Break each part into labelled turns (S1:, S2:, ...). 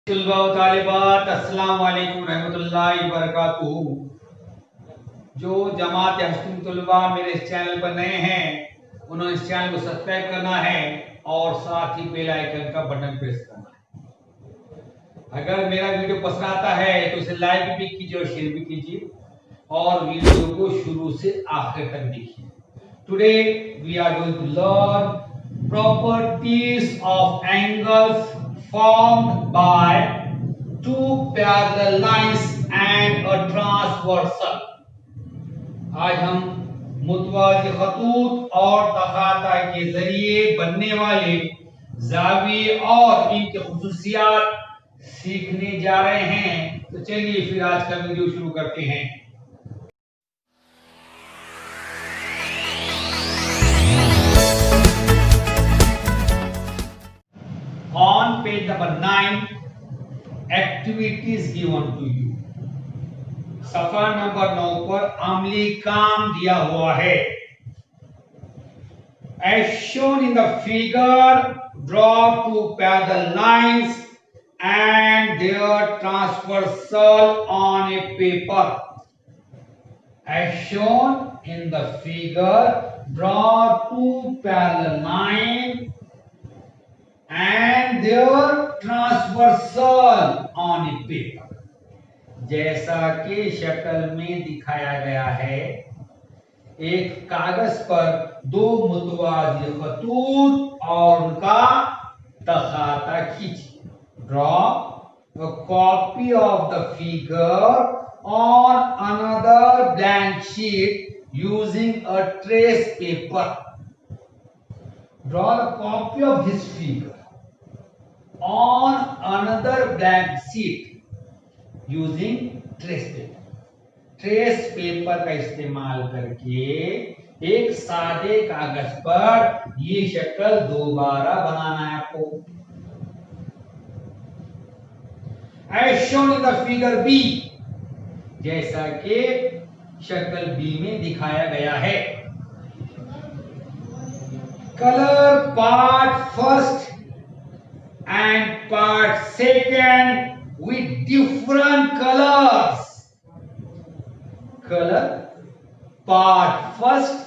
S1: तलबा व तालिबात अस्सलाम वालेकुम रहमतुल्लाहि व बरकातुहू। जो जमात हस्तीन तलबा मेरे इस चैनल पर नए हैं उन्होंने इस चैनल को सब्सक्राइब करना है और साथ ही बेल आइकन का बटन प्रेस करना है। अगर मेरा वीडियो पसंद आता है तो इसे लाइक भी कीजिए और शेयर भी कीजिए और वीडियो को शुरू से आखिर तक देखिए। Today we are going to learn properties of angles formed by two parallel lines and a transversal। आज हम मुतवाज़ी खतूत और तखाता के जरिए बनने वाले जाविये और इनके खुसूसियात सीखने जा रहे हैं। तो चलिए फिर आज का वीडियो शुरू करते हैं। On page number 9, activities given to you। सफा नंबर 9 पर अमली काम दिया हुआ है। As shown in the figure, draw two parallel lines and their transversal on a paper। As shown in the figure, draw two parallel lines and their transversal on a paper। जैसा कि शक्ल में दिखाया गया है, एक कागज पर दो मुतवाज़ी खतूत और उनका तखाता खींचिए। Draw a copy of the figure on another blank sheet using a trace paper। Draw a copy of this figure on another blank sheet using trace paper। Trace paper का इस्तेमाल करके एक सादे कागज पर ये शक्ल दोबारा बनाना है आपको। As shown in the figure B, जैसा कि शक्ल बी में दिखाया गया है। Colour part first and part second with different colors। Color part first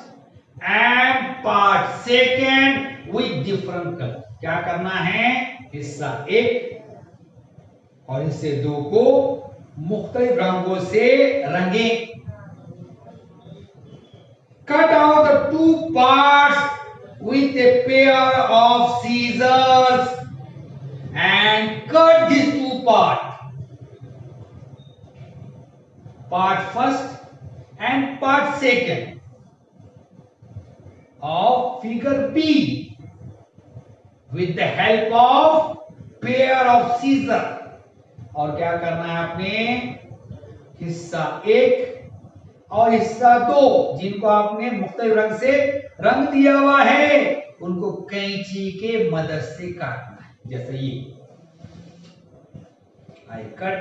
S1: and part second with different color। क्या करना है? हिस्सा एक और हिस्से दो को मुख्तलिफ रंगों से रंगें। Cut out the two parts with a pair of scissors and cut these two parts, part first and part second of figure B with the help of pair of scissors। और क्या करना है आपने? हिस्सा एक और हिस्सा दो जिनको आपने मुख्तलिफ रंग से रंग दिया हुआ है उनको कैंची के मदद से काटना है। जैसे ये I cut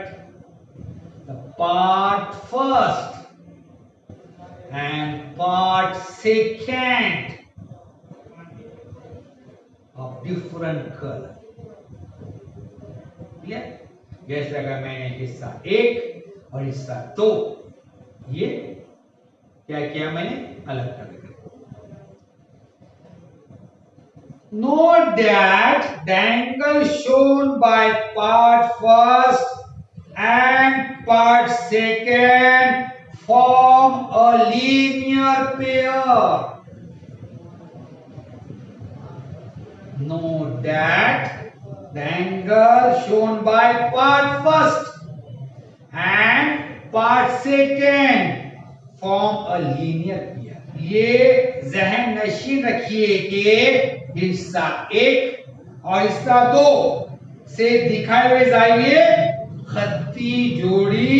S1: the part first and part second of different color। Clear? जैसे अगर मैंने हिस्सा एक और हिस्सा दो ये क्या किया मैंने? अलग कर दिया। Note that the angle shown by part first and part second form a linear pair। Note that the angle shown by part first and part second form a linear pair। ये जहन नशीन रखिए कि हिस्सा एक और हिस्सा दो से दिखाए हुए जाविये खत्ती जोड़ी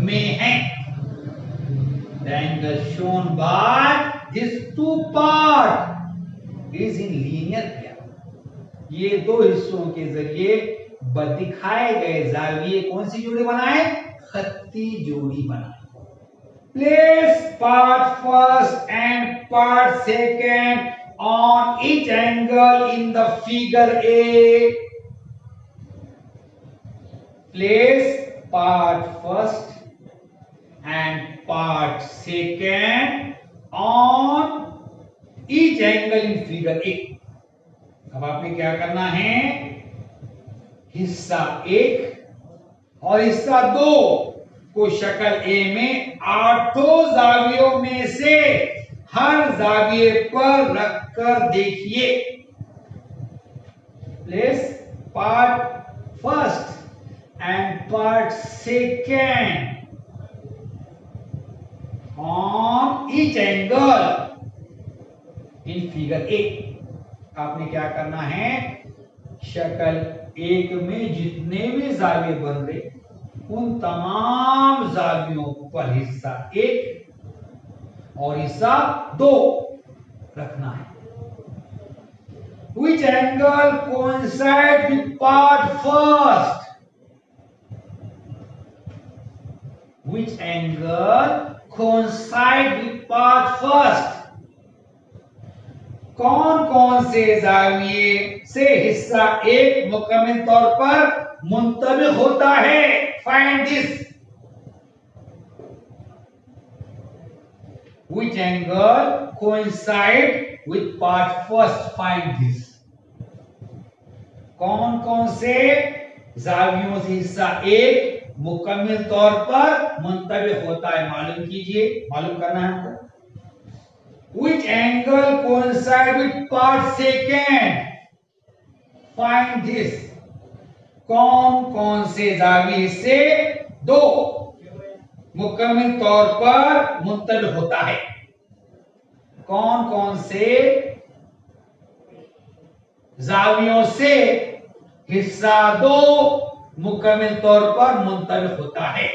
S1: में है। The angle shown by these two part is in linear pair। ये दो हिस्सों के जरिए दिखाए गए जाविये कौन सी जोड़ी बनाए? खत्ती जोड़ी बनाए। Place part first and part second on each angle in the figure A। Place part first and part second on each angle in figure A. अब आपने क्या करना है, हिस्सा 1 और हिस्सा 2 को शक्ल ए में आठों जावियों में से हर जाविये पर रखकर देखिए। Place part first and part second on each angle in figure A। आपने क्या करना है, शक्ल 1 में जितने भी जाविये बन रहे उन तमाम जावियों पर हिस्सा 1 और हिस्सा 2 रखना है। Which angle coincides with part first? Which angle coincide with part first? कौन कौन से जाविये से हिस्सा 1 मुकम्मल तौर पर मुंतबिक होता है? Find this. Which angle coincide with part first? Find this. कौन कौन से जावियों से हिस्सा 1 मुकम्मल तौर पर मुंतबिक होता है, मालूम कीजिए, मालूम करना है हमको। Which angle coincide with part second? Find this. कौन कौन से जाविये से 2 मुकम्मल तौर पर मुंतबिक होता है? कौन कौन से जावियों से हिस्सा 2 मुकम्मल तौर पर मुंतबिक होता है,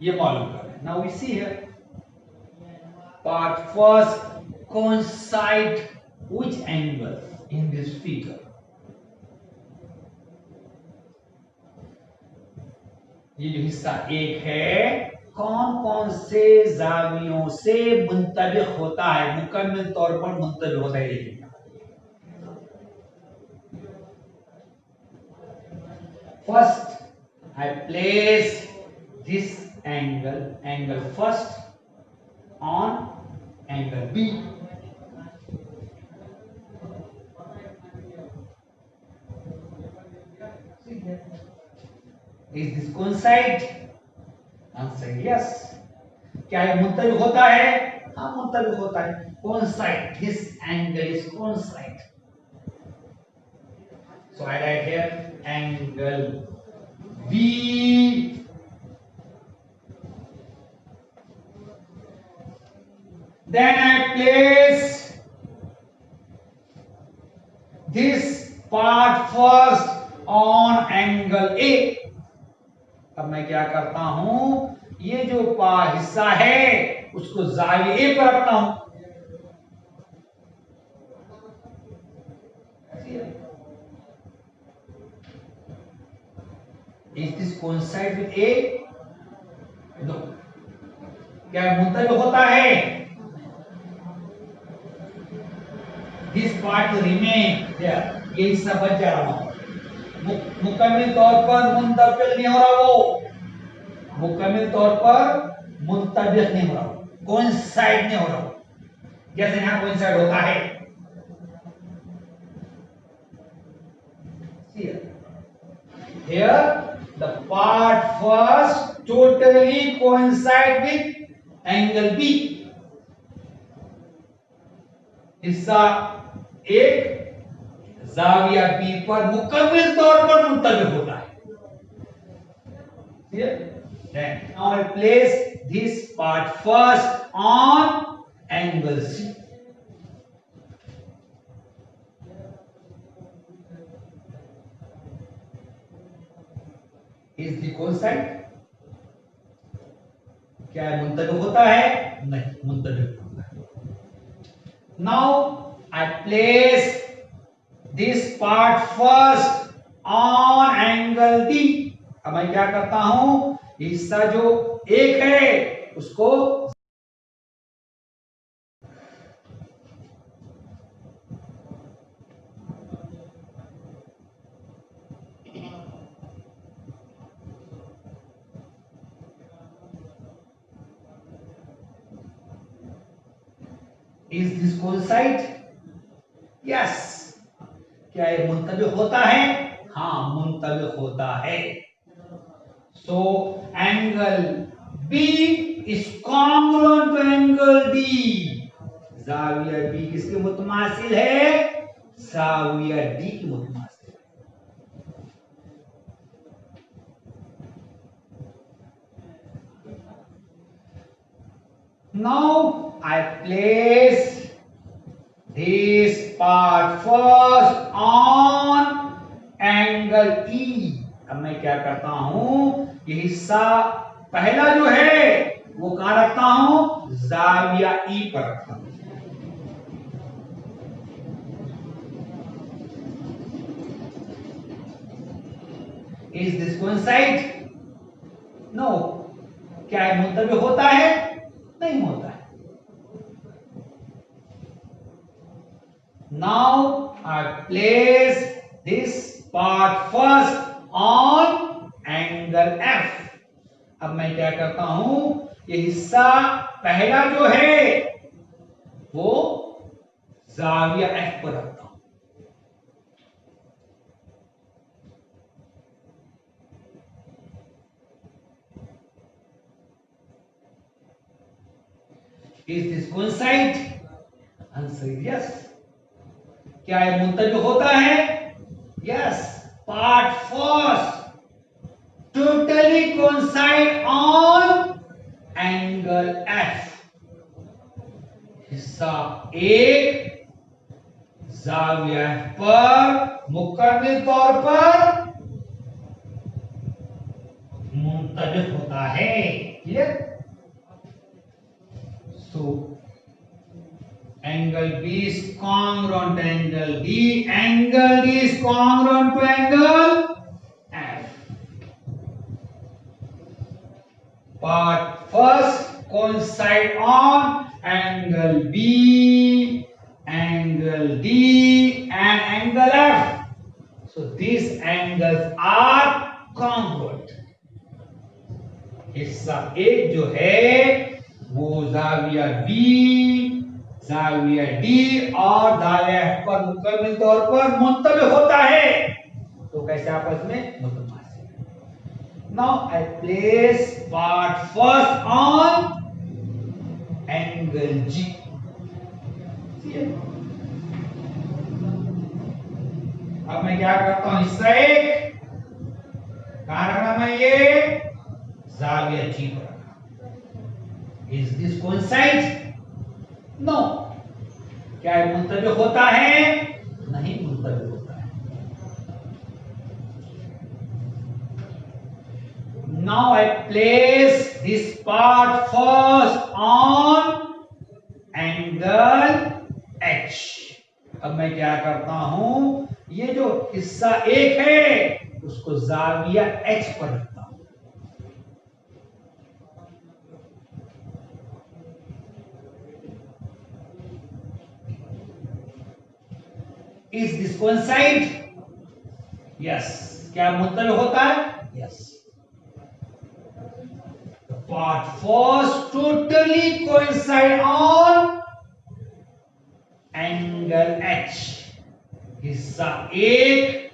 S1: ये मालूम करें। Now we see here part first coincide which angle in this figure? ये जो हिस्सा 1 है कौन कौन से जावियों से मुंतबिक होता है, मुकम्मल तौर पर मुंतबिक होता है? First, I place this angle first on angle B. Is this coincide? Answer yes. क्या यह मुंतबिक होता है? हाँ, मुंतबिक होता है। Coincide. This angle is coincide. So I write here angle B. Then I place this part first on angle A. अब मैं क्या करता हूं, ये जो हिस्सा है उसको जाविये A पर रखता हूं। Is this coincide with A? No. क्या मुंतबिक होता है? This part will remain there. ये हिस्सा बच जा रहा है, मुकम्मल तौर पर मुंतबिक नहीं हो रहा, वो मुकम्मल तौर पर मुंतबिक नहीं हो रहा, कोइंसाइड नहीं हो रहा, जैसे यहां कोइंसाइड होता है। Here the part first totally coincide with angle B. हिस्सा 1 जाविया B पर मुकम्मल तौर पर मुंतबिक होता है। Then now I place this part first on angle C. Is the coincide? क्या मुंतबिक होता है? नहीं, मुंतबिक होता है। Now I place this part first on angle D. अब मैं क्या करता हूं, हिस्सा जो 1 है उसको इज दिस कोइंसाइड? यस। क्या ये मुंतबिक होता है? हाँ, मुंतबिक होता है। So angle B is congruent to angle D. जाविया बी किसके मुतमासिल है? जाविया डी की मुतमासिल। Now I place this part first on angle E। अब मैं क्या करता हूं, ये हिस्सा पहला जो है वो कहां रखता हूं? जाविया E पर रखता हूं। Is this coincide? No। क्या ये मुंतबिक होता है? नहीं होता है। Now I place this part first on angle F। अब मैं क्या करता हूं, ये हिस्सा पहला जो है वो जाविया F पर रखता हूं। Is this coincide? Answer is yes। क्या ये मुंतबिक होता है? Yes। Part first totally coincide on angle F। हिस्सा एक जाविया F पर मुकम्मल तौर पर मुंतबिक होता है। Clear? So angle B is congruent to angle D, angle D is congruent to angle F। Part first coincide on angle B, angle D and angle F। So these angles are congruent। हिस्सा एक जो है वो जाविया B, जाविया D और जाविया F पर मुकम्मल तौर पर मुंतबिक होता है। तो कैसे आपस में मुतमासिल। Now I place part first on angle G। अब मैं क्या करता हूं, हिस्सा एक कहां रखना मैं, ये जाविया G पर रखना। Is this coincide? No। क्या ये मुंतबिक होता है? नहीं मुंतबिक होता है। Now I place this part first on angle H। अब मैं क्या करता हूं, ये जो हिस्सा एक है उसको जाविया H पर रखता हूं। Is this coincide? Yes। क्या मुंतबिक होता है? Yes। The part first totally coincide on angle H। हिस्सा एक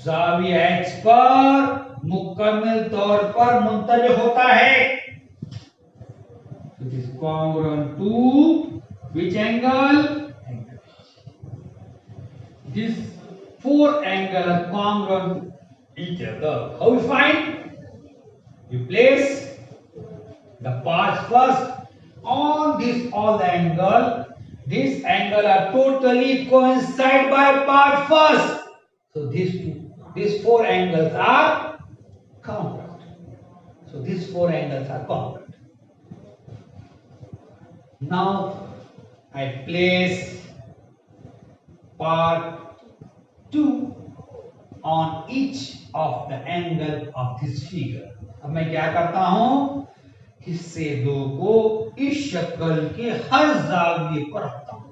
S1: जाविया H पर मुकम्मल तौर पर मुंतबिक होता है। It is congruent to which angle? These four angles are congruent to each other. How you find? You place the parts first on this all the angle. This angle are totally coincide by part first. So these four angles are congruent. So these four angles are congruent. Now I place part 2 on each of the angle of this figure। अब मैं क्या करता हूं, हिस्से दो को इस शक्ल के हर जाविये पर रखता हूं।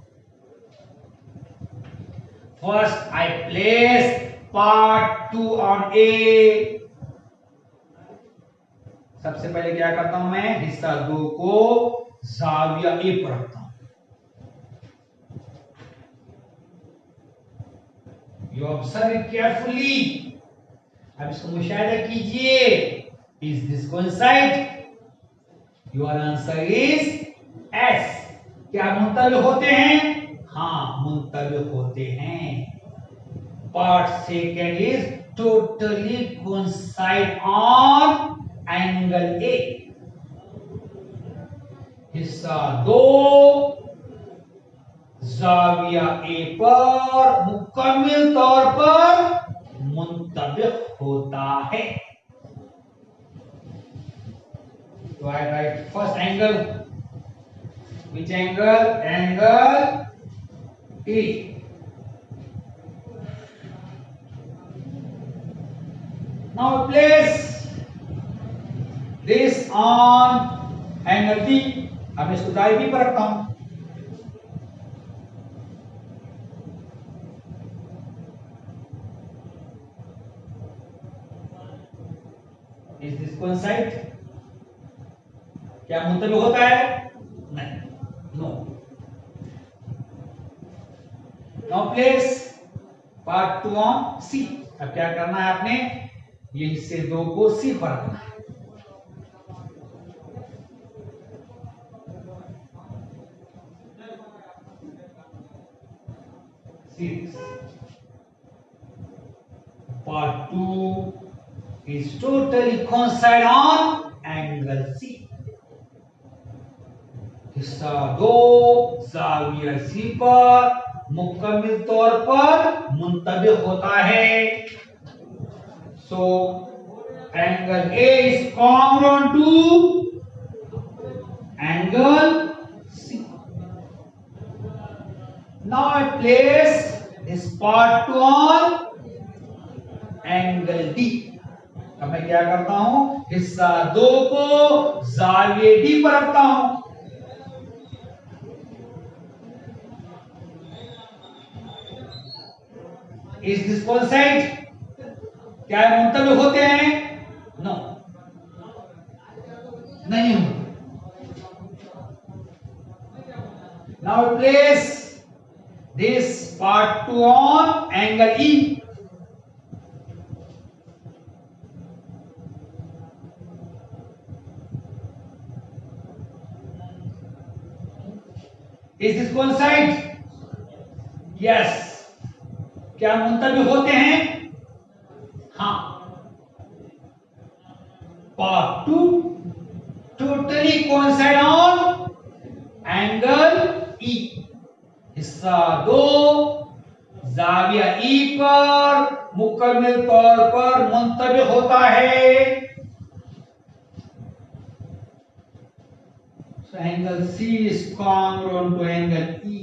S1: First I place part 2 on A. सबसे पहले क्या करता हूं मैं, हिस्सा दो को जाविया ए पर रखता हूं। You observe it carefully. अब इसको मुशाहिदा कीजिए। Is this coincide? Your answer is S. क्या मुंतबिक होते हैं? हाँ, मुंतबिक होते हैं। Part second is totally coincide on angle A. हिस्सा दो जाविया ए पर मुकम्मल तौर पर मुंतबिक होता है। तो I write first angle. Which angle? Angle A. Now place this on angle B. अब मैं इसको दाई बी पर रखता हूं। Is this coincide? क्या मुंतबिक होता है? नहीं, no. Now place part 2 on C. अब क्या करना है आपने? ये हिस्से दो को सी पर रखना है। Part 2 is totally coincide on angle C. हिस्सा दो जाविया सी पर मुकम्मल तौर पर मुंतबिक होता है। So angle A is congruent to angle C. Now I place this part 2 on angle D. अब मैं क्या करता हूं? हिस्सा दो को जाविये डी पर रखता हूं। Is this coincide? क्या मुंतबिक होते हैं? नो, नहीं होते। Now place this part 2 on angle E. Is this coincide? Yes. क्या मुंतबिक होते हैं? हाँ। Part 2 totally coincide on angle E। हिस्सा दो जाविया E पर मुकम्मल तौर पर मुंतबिक होता है। So angle C is congruent to angle E.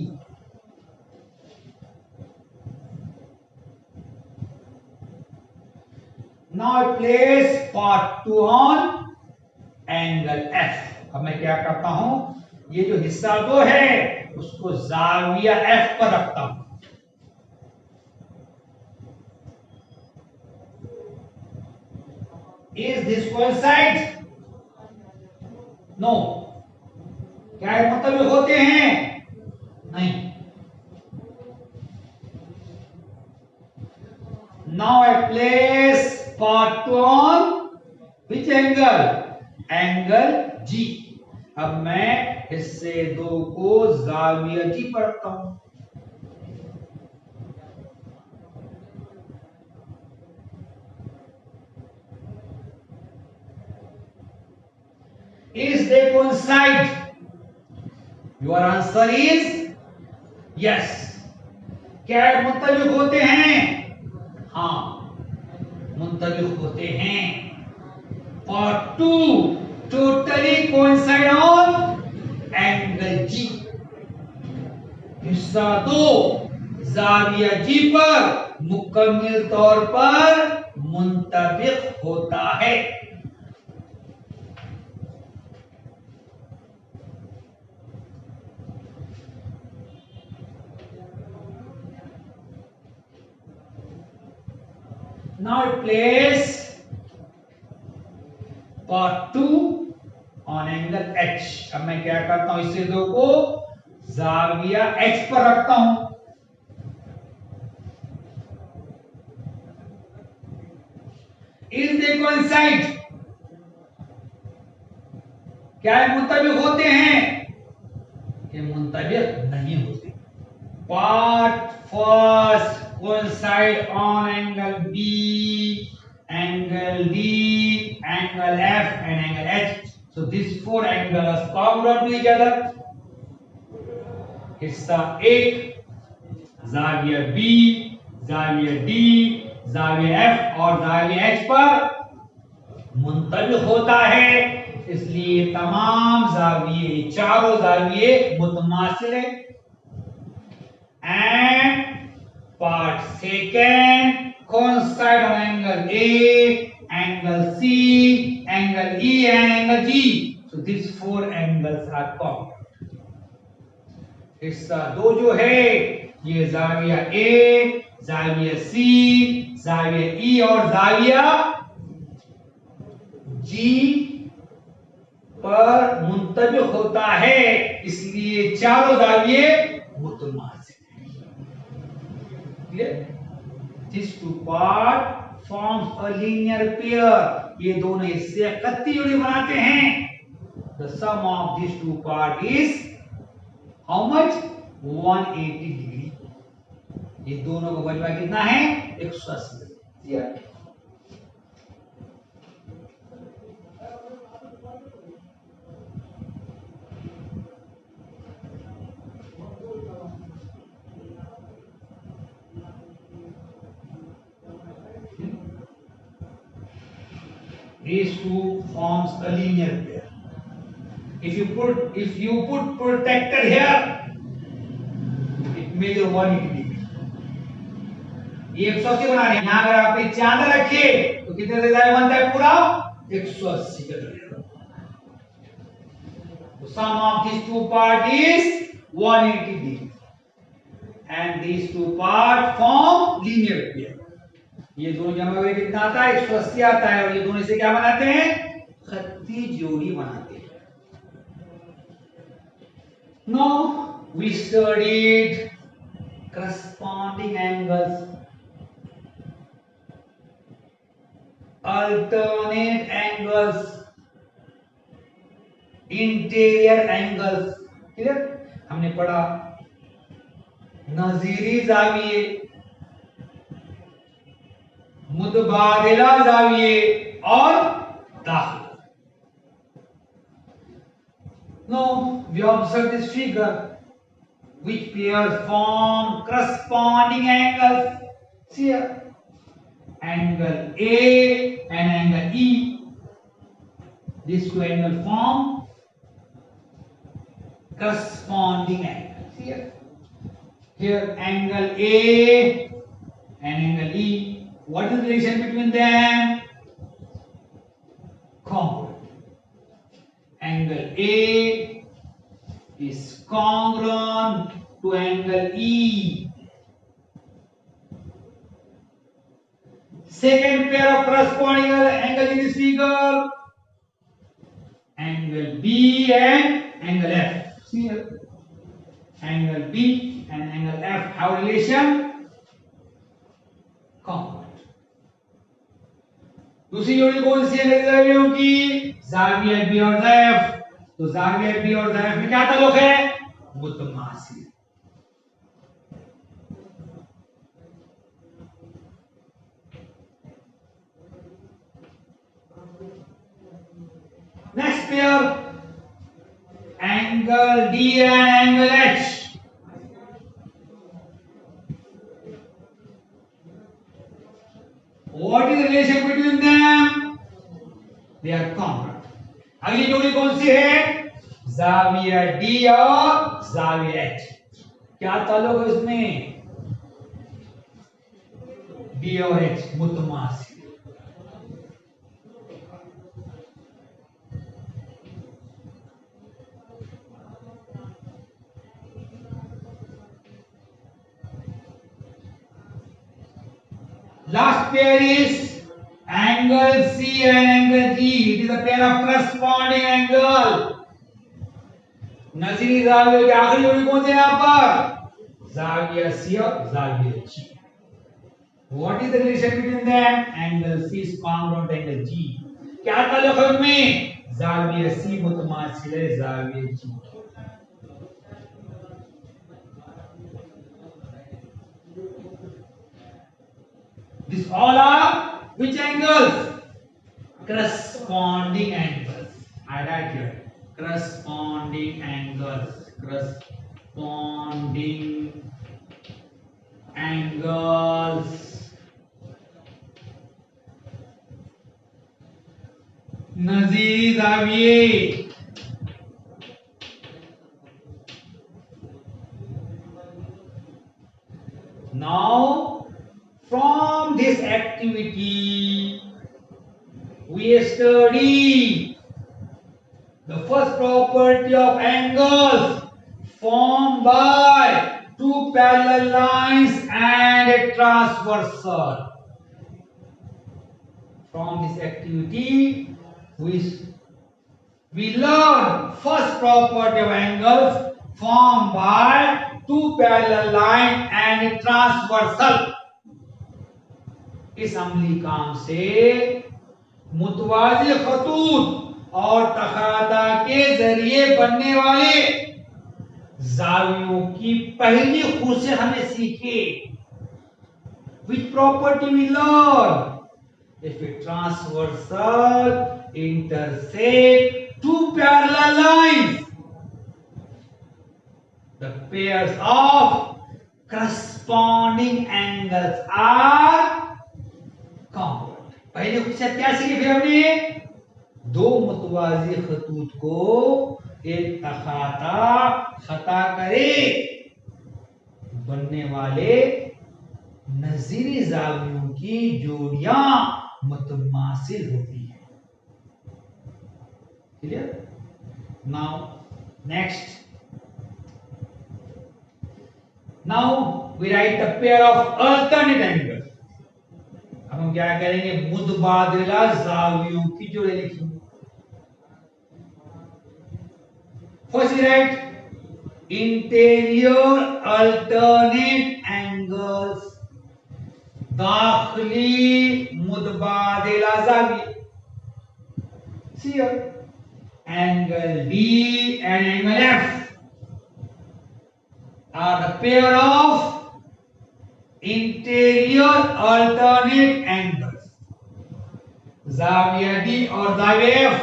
S1: Now I place part 2 on angle F. अब मैं क्या करता हूं? ये जो हिस्सा दो है उसको जाविया F पर रखता हूं। Is this coincide? No. क्या मतलब होते हैं? नहीं। Now I place part 2 on which angle? Angle G. अब मैं हिस्से दो को जाविया G पर रखता हूं। Is they coincide? Your answer is yes. क्या मुंतबिक होते हैं? हाँ, मुंतबिक होते हैं। Part 2 totally coincide on angle G. हिस्सा दो जाविया जी पर मुकम्मल तौर पर मुंतबिक होता है। Now place part 2 on angle H। अब मैं क्या करता हूं? इससे दो को जाविया H पर रखता हूं। इज दे कोइंसाइड, क्या ये मुत्तबिक होते हैं? ये मुत्तबिक नहीं होते। Part first coincide on angle B, angle D, angle F and angle H. So these four angles are congruent to each other. हिस्सा एक जाविया B, जाविया D, जाविया F और जाविया H पर मुंतबिक होता है, इसलिए तमाम जाविये, चारों जाविये मुतमासिल हैं। And part second coincide on angle A, angle C, angle E and angle G. So these four angles are congruent. हिस्सा दो जो है ये जाविया A, जाविया C, जाविया E और जाविया G पर मुंतबिक होता है, इसलिए चारों जाविये मुतमासिल हैं। These two part forms a linear pair. ये दोनों हिस्से कत्ती जोड़ी बनाते हैं। The sum of these two part is how much? 180 degree. ये दोनों का मजमा कितना है? 180। These two forms a linear pair. If you put protector here, it measures 180 degree. ये 180 बना रहे हैं। यहाँ अगर आप एक चांद रखिए तो कितने डिजाइन बनता है? पूरा 180 का बनेगा। The sum of these two part is 180 degree, and these two part form linear pair. ये दोनों जमा करके कितना आता है? 180 आता है, और ये दोनों से क्या बनाते हैं? खत्ती जोड़ी बनाते हैं। Now we studied corresponding angles, alternate angles, interior angles. Clear? हमने पढ़ा नजीरी जाविये, मुतबादिला जाविये और दाखिल। Now we observe this figure which pairs form corresponding angles. See here, angle A and angle E. These two angles form corresponding angles. See here, here angle A and angle E. What is the relation between them? Congruent. Angle A is congruent to angle E. Second pair of corresponding angle in this figure, angle B and angle F. See here, angle B and angle F have relation congruent. दूसरी जोड़ी कौन सी है जावियों की? जाविया B और F. तो जाविया बी और एफ में क्या ताल्लुक है? मुतमासिल। Next pair, angle D and angle H. What is the relation between them? They are congruent. अगली जोड़ी कौन सी है? जाविया डी और जाविया एच। क्या ताल्लुक है इसमें? डी और H मुतमासिल। Last pair is angle C and angle G. It is a pair of corresponding angle. नजीरी जाविया की आखिरी जोड़ी कौन सी है यहाँ पर? जाविया C और जाविया G। What is the relation between them? Angle C is congruent to angle G. क्या ताल्लुक है उनमें? जाविया C मुतमासिल है जाविया G। These all are which angles? Corresponding angles. I write here. Corresponding angles. Corresponding angles. Nazeer जाविये। Now, from this activity, we study the first property of angles formed by two parallel lines and a transversal. From this activity, we learn first property of angles formed by two parallel line and a transversal. इस अमली काम से मुतवाज़ी खतूत और तखाता के जरिए बनने वाले जावियों की पहली खूसियत हमें सीखे। Which property we learn? If a transversal intersect two parallel lines, the pairs of corresponding angles are congruent. पहले खूसियत क्या सीखी फिर हमने? दो मुतवाज़ी खतूत को एक तखाता खता करे बनने वाले नज़ीरी जावियों की जोड़ियां मुतमासिल होती है। Clear? Now next, now we write the pair of alternate angle. अब हम क्या करेंगे? मुतबादिला जावियों की जोड़े लिखेंगे। First we write interior alternate angles, दाखिली मुतबादिला जाविया। See here, angle D and angle F are the pair of interior alternate angles. जाविया D और जाविया F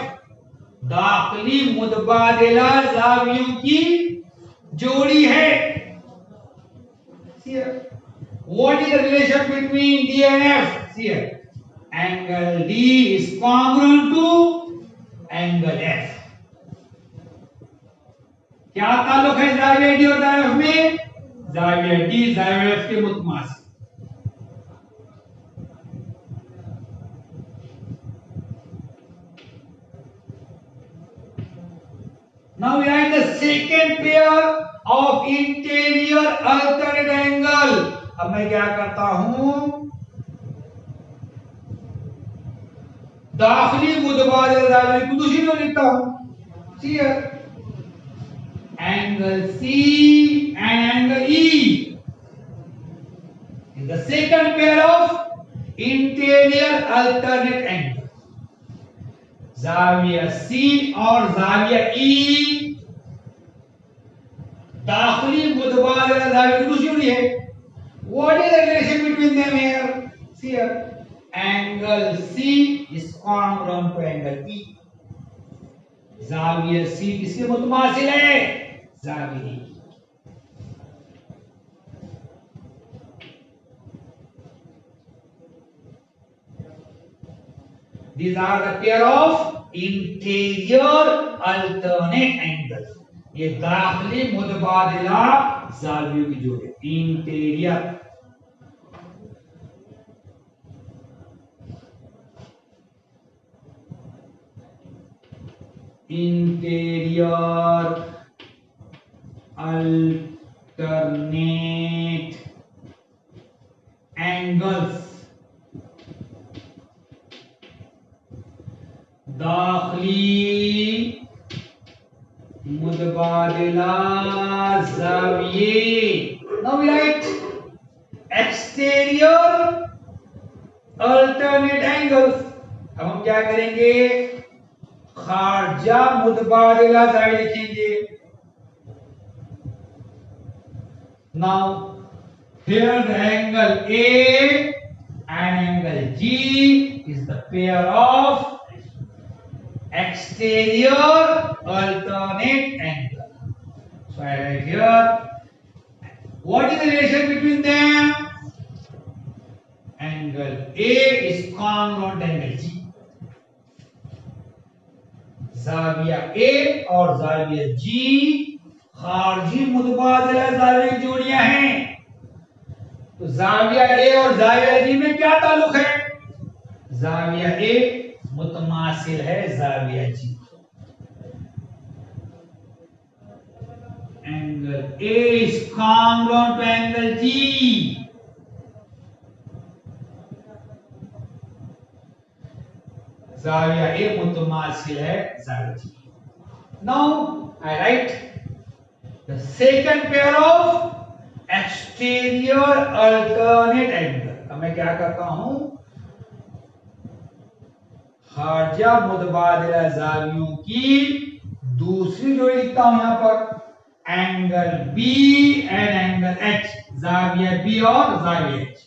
S1: दाखिली मुतबादिला जावियों की जोड़ी है। See here, what is the relation between D and F? See here, angle D is congruent to angle F. क्या ताल्लुक है जाविया D और जाविया F में? जाविया D जाविया F के मुतमासिल। Now we write the second pair of interior alternate angle. अब मैं क्या करता हूं? दाखिली मुतबादिल जाविया को दूसरी में लिखता हूं। See here, angle C and angle E is the second pair of interior alternate angles. जाविया C और जाविया E दाखिली मुतबादिला जाविया की दूसरी जोड़ी है। What is the relation between them here? See here, angle C is congruent to angle E. जाविया C किसके मुतमासिल है? जाविया E। These are the pair of interior alternate angles. ये दाखिली मुतबादिला जावियों की जोड़ी। Interior interior alternate angles, दाखिली मुतबादिला जाविये। Now we write exterior alternate angles. अब हम क्या करेंगे, खारजा मुतबादिला जाविया लिखेंगे। Now here the angle A and angle G is the pair of exterior alternate angle. So I write here, what is the relation between them? Angle A is congruent to angle G. जाविया A और जाविया G खारजी मुतबादिला जाविया की जोड़ियां हैं। तो जाविया A और जाविया G में क्या ताल्लुक है? जाविया A मुतमासिल है जाविया G। Angle A is congruent to angle G। जाविया A मुतमासिल है जाविया G। Now I write the second pair of exterior alternate angle। अब मैं क्या करता हूं, खारजा मुतबादिला जावियों की दूसरी जोड़ी लिखता हूं यहां पर, angle B and angle H, जाविया B और जाविया H।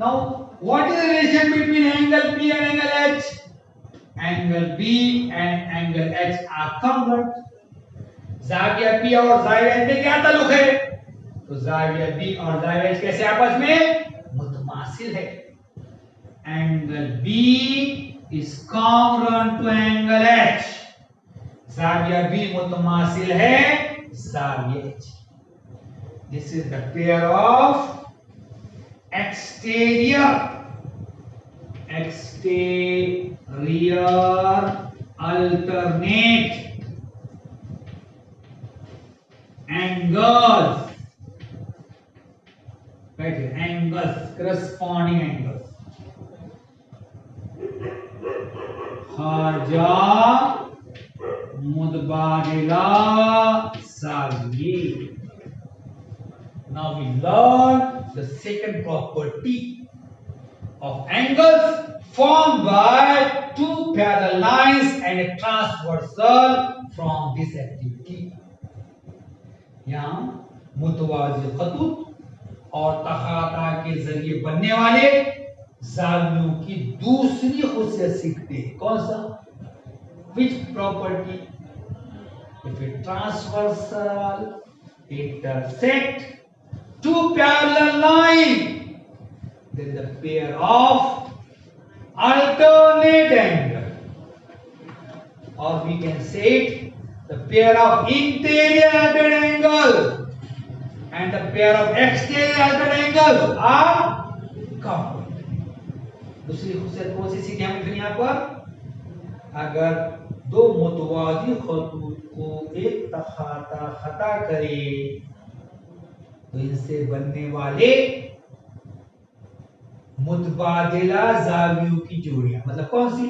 S1: Now what is the relation between angle B and angle H? Angle B and angle H are congruent. जाविया B और जाविया H में क्या ताल्लुक है? तो जाविया B और जाविया H कैसे आपस में मुतमासिल है। Angle B is congruent to angle H। जाविया B मुतमासिल है जाविया H। This is the pair of exterior alternate angles, right here, angles, corresponding angles। खारजा मुतबादिला जाविये। Now we learn the second property of angles formed by two parallel lines and a transversal from this activity। यहाँ मुतवाज़ी खतूत और तखाता के जरिए बनने वाले जावियों की दूसरी खुशियत सीखते हैं। कौन सा? Which property? If a transversal intersect two parallel lines, then the pair of alternate angle, or we can say it, the pair of interior alternate angle and the pair of exterior alternate angles are coupled। दूसरी खुशियत कौन सी सीखी हमने फिर यहाँ पर? अगर दो मुतवाज़ी खतूत को एक तखाता खता करे तो इनसे बनने वाले मुतबादिला जावियों की जोड़ियां, मतलब कौन सी?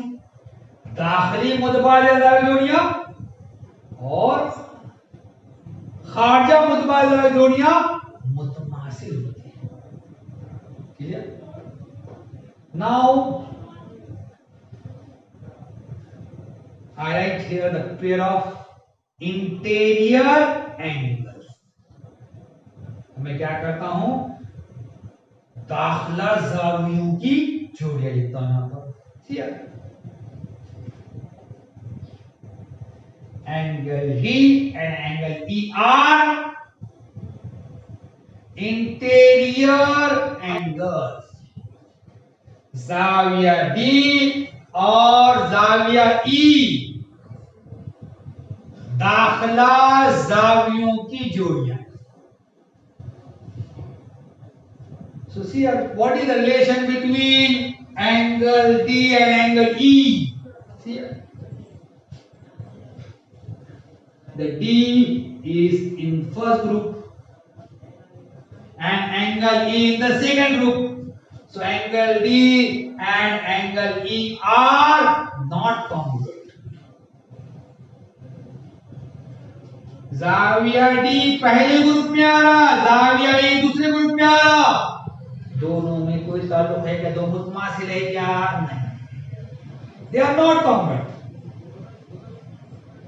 S1: दाखिली मुतबादिला जाविया जोड़ियां और खारजा मुतबादिला जोड़ियां मुतमासिल होती हैं। Clear? Now I write here the pair of interior angles। मैं क्या करता हूं, दाखिला जावियों की जोड़ियां लिखता हूं यहां पर। Angle D and angle E are interior angles। जाविया D और जाविया E दाखिला जावियों की जोड़ियां। So see what is the relation between angle D and angle E? See the D is in first group and angle E in the second group। So angle D and angle E are not congruent। जाविया D पहले group में आ रहा, जाविया E दूसरे group में आ रहा, दोनों में कोई कोई ताल्लुक है क्या? दो मुतमासिल है क्या? नहीं, they are not congruent.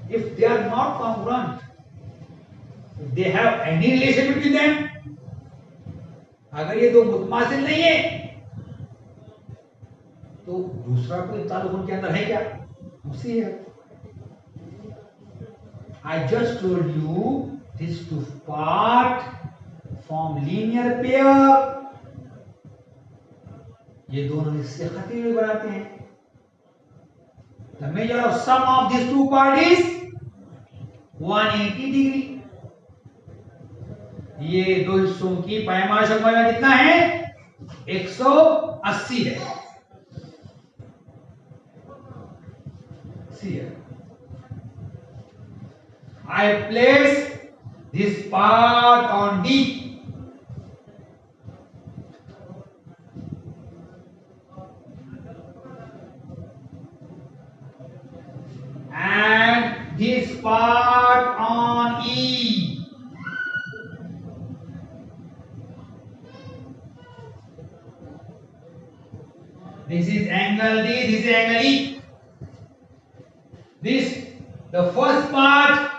S1: If they are not congruent, if they have any relation between them, अगर ये दो मुतमासिल नहीं है तो दूसरा कोई ताल्लुक उनके अंदर है क्या? उसी है. I just told you these two part form linear pair. ये दोनों इससे खती हुए बनाते हैं. The measure of sum of these two parts is 180 degree. ये दो हिस्सों की पैमाइश कितना है? 180 है. See here. I place this part on D. And this part on E. This is angle D, this is angle E. This, the first part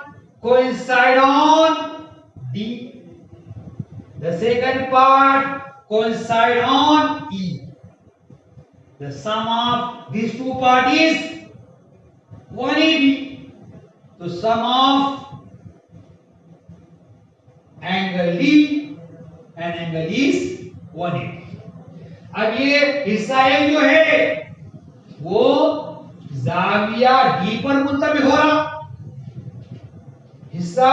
S1: coincide on D. The second part coincide on E. The sum of these two parts is 180. So sum of angle D and angle is 180. अब ये हिस्सा एक जो है वो जाविया D पर मुंतबिक हो रहा, हिस्सा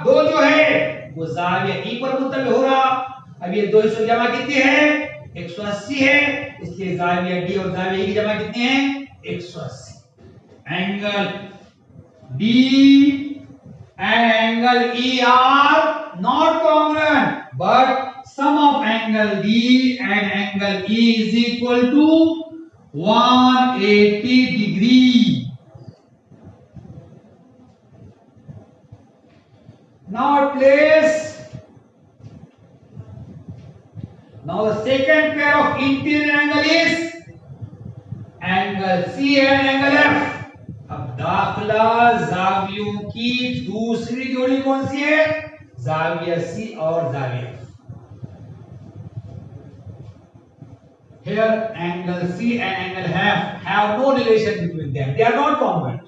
S1: दो जो है वो जाविया ई पर मुंतबिक हो रहा. अब ये दो हिस्सों की जमा कितनी है? 180 है. इसलिए जाविया डी और जाविया ई की जमा कितनी है? 180. Angle D and angle E are not congruent, but sum of angle D and angle E is equal to 180 degree. Now place. Now the second pair of interior angle is angle C and angle F. अब दाखिला जावियों की दूसरी जोड़ी कौन सी है? जाविया सी और जाविया F. Here angle C and angle F have no relation between them. They are not congruent.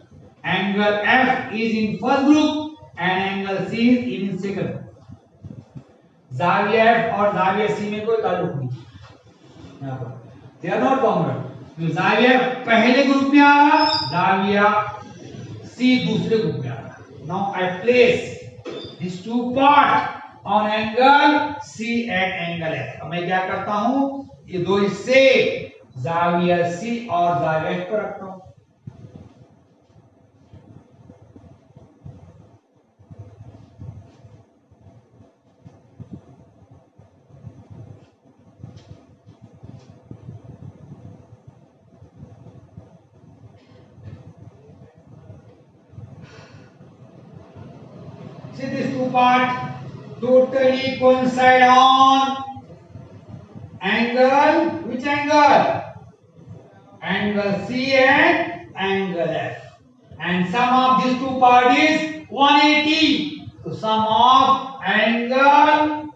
S1: Angle F is in first group and angle C is in second group. जाविया F और जाविया C में कोई ताल्लुक नहीं. यहाँ पर they are not congruent. जाविया पहले group में आ रहा, जाविया सी दूसरे ग्रुप में आ रहा. Now I place these two parts on angle C and angle F. अब मैं क्या करता हूं? ये दो हिस्से जाविया सी और जाविया F पर रखता हूं. See these two parts totally coincide on angle, which angle? Angle C and angle F. And sum of these two parts is 180. So sum of angle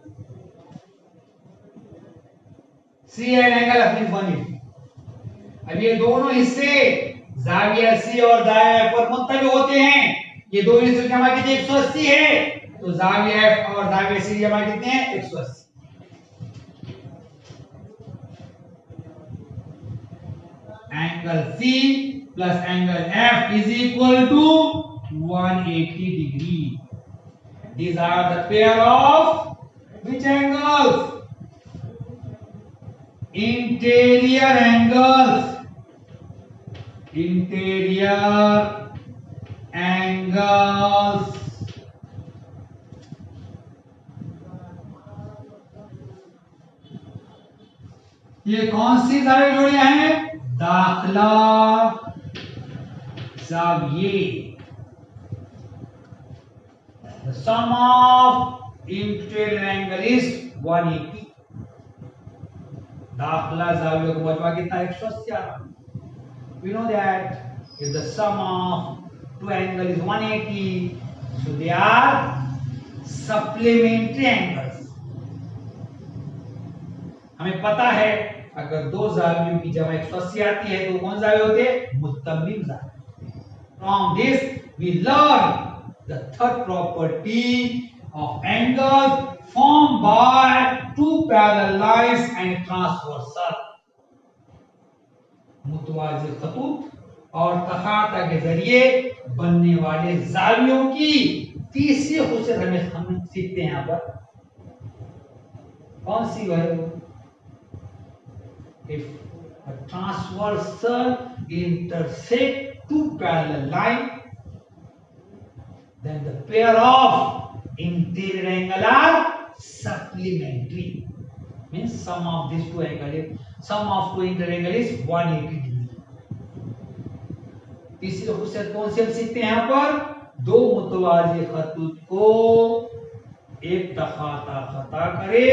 S1: C and angle F is 180. अब ये दोनों हिस्से जाविया C और जाविया F पर मुत्तबिक होते हैं. ये दो हिस्सों की जमा कितनी? 180 है. तो जाविया F और जाविया C की जमा कितनी है? 180. Angle C plus angle F is equal to 180 degree. These are the pair of which angles? Interior angles. Interior angles. ये कौन सी सारी जोड़ियां हैं? दाखिला जाविये. The sum of interior angle is 180. दाखिला जावियों का मजमा कितना 180. We know that if the sum of two angles is 180, so they are supplementary angles. हमें पता है अगर दो जावियों की जमा 180 आती है तो कौन जाविये होते हैं? मुत्तम्मिम जाविये. From this we learn the third property of angles formed by two parallel lines and transversal. मुतवाज़ी खतूत और तखाता के जरिए बनने वाले जावियों की तीसरी खुसूसियत हम सीखते हैं यहाँ पर. कौन सी है? If a transversal intersect two parallel lines, then the pair of interior angle are supplementary. Means sum of these two interior angle is 180 degree. तीसरी खुसूसियत कौन सी हम सीखते हैं यहाँ पर? दो मुतवाज़ी खतूत को एक तखाता खता करे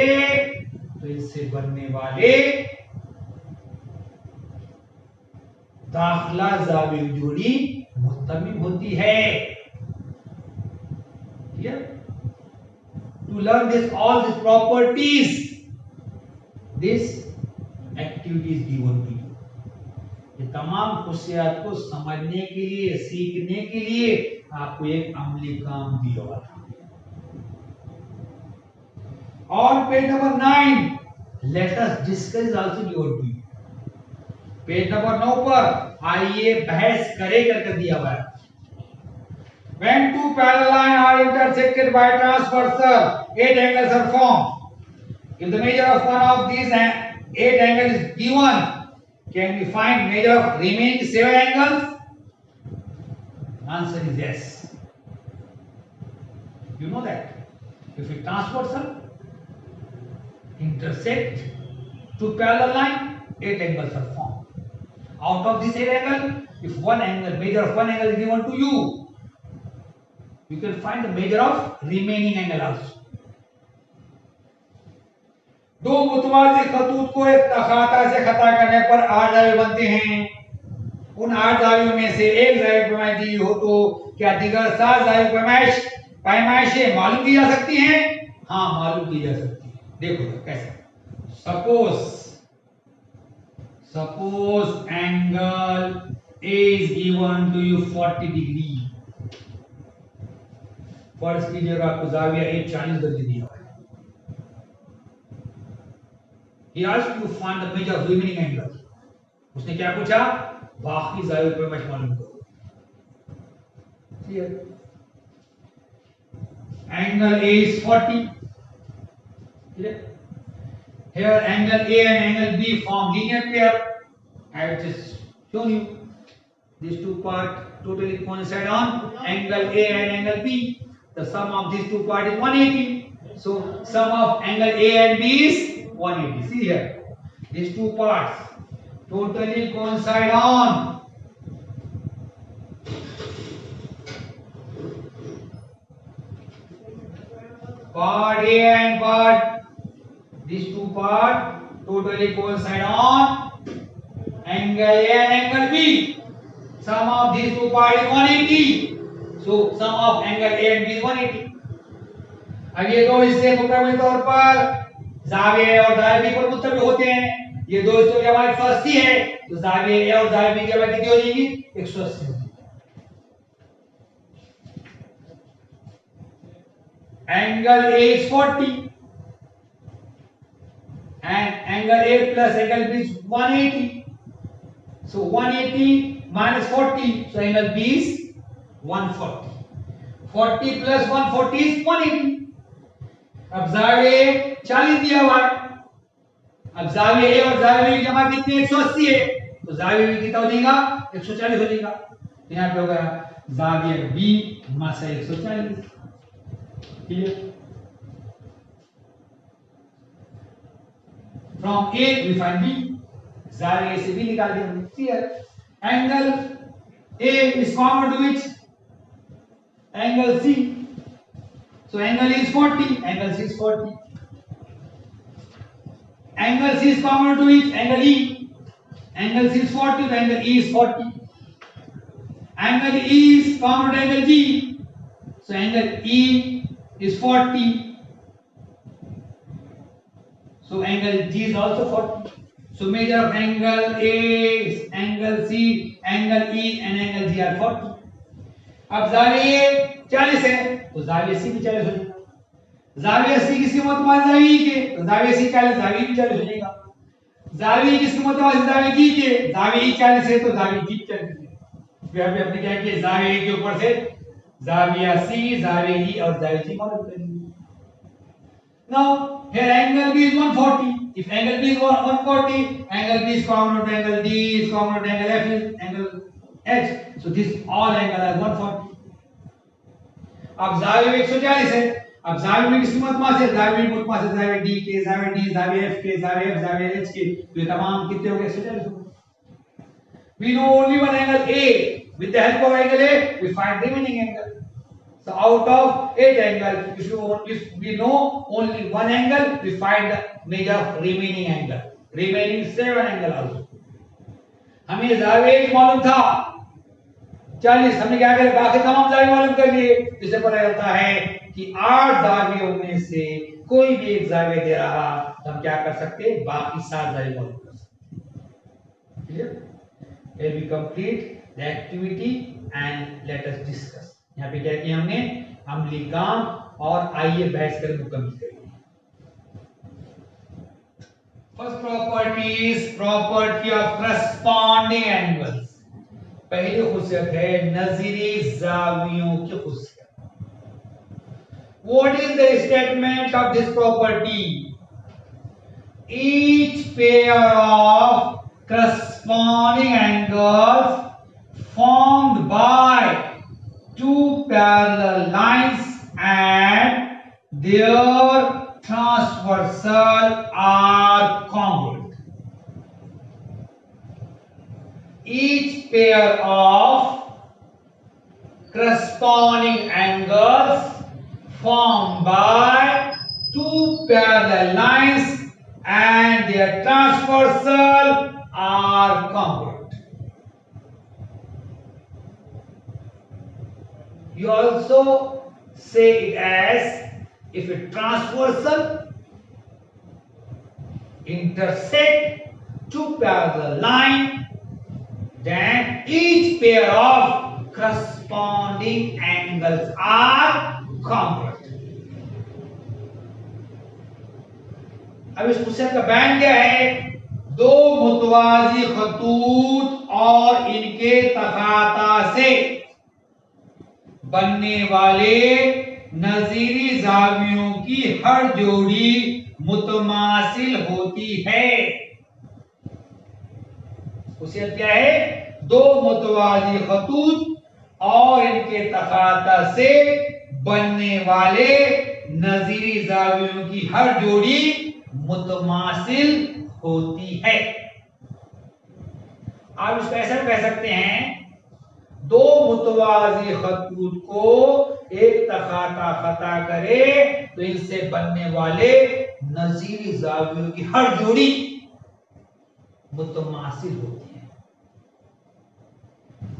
S1: तो इससे बनने वाले दाखिला जावियों की जोड़ी मुत्तम्मिम होती है. Clear? To learn all these properties, this activity is given to you. ये तमाम खुशियात को समझने के लिए, सीखने के लिए आपको एक अमली काम दिया हुआ था. On page number 9, let us discuss also given to you. Page number 9 पर आइए बहस करें करके दिया हुआ है. When two parallel lines are intersected by transversal, 8 angles are formed. If the measure of one of these 8 angles is given, can we find measure of remaining 7 angles? Answer is yes. You know that if a transversal intersect two parallel lines, 8 angles are formed. Out of this 8 angle, if measure of one angle is given to you, you can find the measure of remaining angle also. दो मुतवाज़ी खतूत को एक तखाता से खता करने पर 8 जाविये बनते हैं. उन 8 जावियों में से एक जाविये पैमाइश दी हो तो क्या दीगर 7 जावियों पैमाइशें मालूम की जा सकती हैं? हाँ, मालूम की जा सकती है. देखो कैसे. Suppose angle A is given to you 40 degree. फर्ज कीजिएगा आपको जाविया A 40 डिग्री दिया हुआ है. He asked you to find the measure of remaining angles. उसने क्या पूछा? बाकी जावियों पे मैं मालूम करो. Clear? Angle A is 40. Clear? Here angle A and angle B form linear pair. I have just shown you. These two parts totally coincide on angle A and angle B. The sum of these two parts is 180. So sum of angle A and B is 180. See here. These two parts totally coincide on part A and part. These two parts totally coincide on angle A and angle B. Sum of these two parts is 180. So sum of angle A and B is 180. अब ये दो हिस्से मुकम्मल तौर पर जाविये और जाविये पर मुत्तफिक होते हैं. ये दो हिस्सों की जमा 180 है तो जाविये A और जाविये B की जमा कितनी हो जाएगी? 180. Angle A is 40 and angle A plus angle B is 180. So 180 minus 40, so angle B is 140. 40 plus 140 is 180. अब जाविये 40 दिया हुआ है. अब जाविये A और जाविये B की जमा कितनी 180 है तो जाविये B कितना हो जाएगा? 140 हो जाएगा. यहाँ पे होगा जाविये B मासा 140. Clear? From A we find B. जाविये A से B निकाल दिया हमने. Clear? Angle A is common to which? Angle C. So angle A is 40. Angle C is 40. angle C is common to which? Angle E. Angle C is 40, the angle E is 40. Angle E is common to angle G, so angle E is 40. So angle G is also 40. So measure of angle A, angle C, angle E and angle G are 40. अब जाविये 40 है तो जाविये C भी 40 हो जाएगा। जाविये C किसकी मुतमासिल जाविये के, तो जाविये C 40, जाविये भी 40 हो जाएगा। जाविये किसकी मुतमासिल जाविये G के, जाविये 40 है तो जाविये G 40 है। फिर हमने अपने क्या किया, जाविये के ऊपर से जाविया C, जाविये E और जाविये G मालूम करेंगे। Now here angle B is 140. If angle B is 140, angle B is common to angle D, is common to angle F, is angle H. So this all angle are 140. अब जाविये 140 है। अब जाविये में किसकी मुतमासिल है? जाविये में मुतमासिल जाविये D के, जाविये D, जाविये F के, जाविये F, जाविये H के, तो ये तमाम कितने हो गए? 140 हो गए। We know only one angle A. With the help of angle A, we find remaining angle. So out of 8 angles, if we know only one angle, we find the measure of remaining angle. Remaining 7 angle also. हमें जाविये मालूम था 40, हमने क्या करे बाकी तमाम जाविये मालूम कर लिए। इससे पता चलता है कि 8 जावियों में से कोई भी एक जाविया दे रहा तो हम क्या कर सकते हैं, बाकी 7 जाविये मालूम कर सकते। Clear? Here we complete the activity and let us discuss. यहाँ पे क्या किया हमने, अम्लीय काम और आइए बहस कर मुकम्मल करेंगे। First property is property of corresponding angles. पहली खुशियत है नजीरी जावियों की खुशियत। What is the statement of this property? Each pair of corresponding angles formed by two parallel lines and their transversal are congruent. Each pair of corresponding angles formed by two parallel lines and their transversal are congruent. You also say it as if a transversal intersect two parallel lines, then each pair of corresponding angles are congruent. अब इस question का बयान क्या है? दो मुतवाजी खतूत और इनके तकाता से बनने वाले नजीरी जावियों की हर जोड़ी मुतमासिल होती है। उसे क्या है? दो मुतवाजी खतूत और इनके तकाता से बनने वाले नजीरी जावियों की हर जोड़ी मुतमासिल होती है। आप इसको ऐसा कह सकते हैं, दो मुतवाजी खतूत को एक तखाता खता करे तो इनसे बनने वाले नजीरी जावियों की हर जोड़ी मुतमासिल होती है।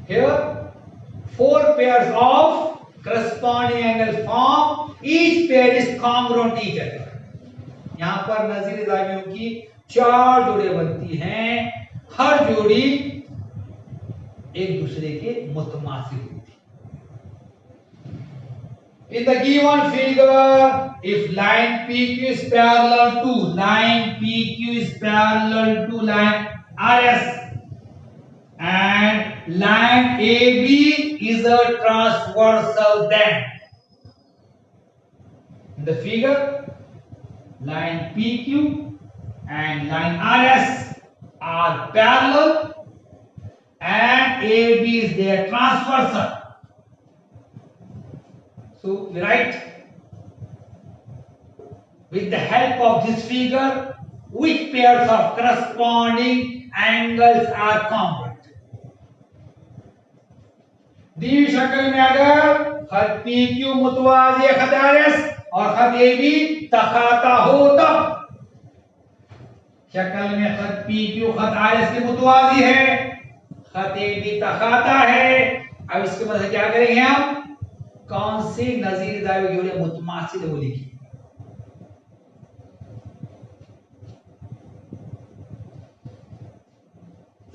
S1: Here, 4 pairs of corresponding angles form. Each pair is congruent each other. यहां पर नजीरी जावियों की 4 जोड़े बनती हैं, हर जोड़ी एक दूसरे के मुतमासिल होती है। In the given figure, if line PQ is parallel to line RS and line AB is a transversal, then in the figure line PQ and line RS are parallel and AB is their transversal. So we write, with the help of this figure, which pairs of corresponding angles are congruent. दी शक्ल में अगर खत PQ मुतवाज़ी खत RS और खत AB तखाता हो तब शक्ल में खत पी क्यू खत आर इसके मुतवाजी है, खत ए बी तखाता है। अब इसके मदद से क्या करेंगे हम, कौन सी नजीर दावे जोड़े मुतमासिल है वो लिखिए।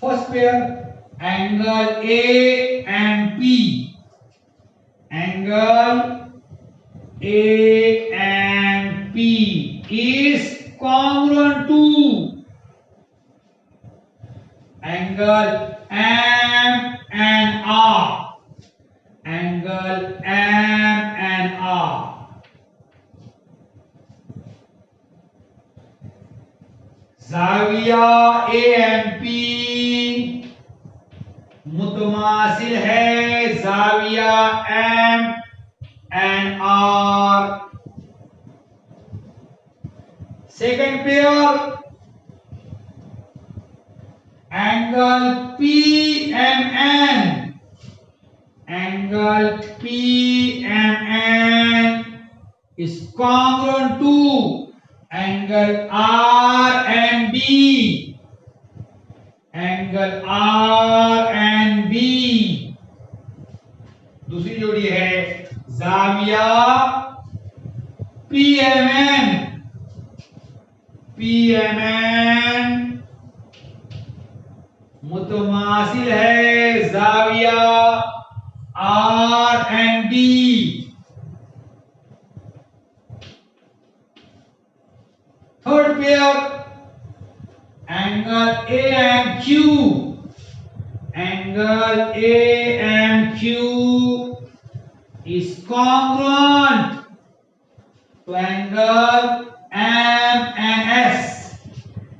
S1: First pair angle A and P, angle A and P is congruent to angle M and R. Angle M and R. जाविया A and P मुतमासिल है जाविया M and R. Second pair angle PMN, angle PMN is congruent to angle RNB, angle RNB. दूसरी जोड़ी है जाविया PMN, PMN मुतमासिल है जाविया RNB. Third pair angle AMQ, angle AMQ is congruent to angle M and S,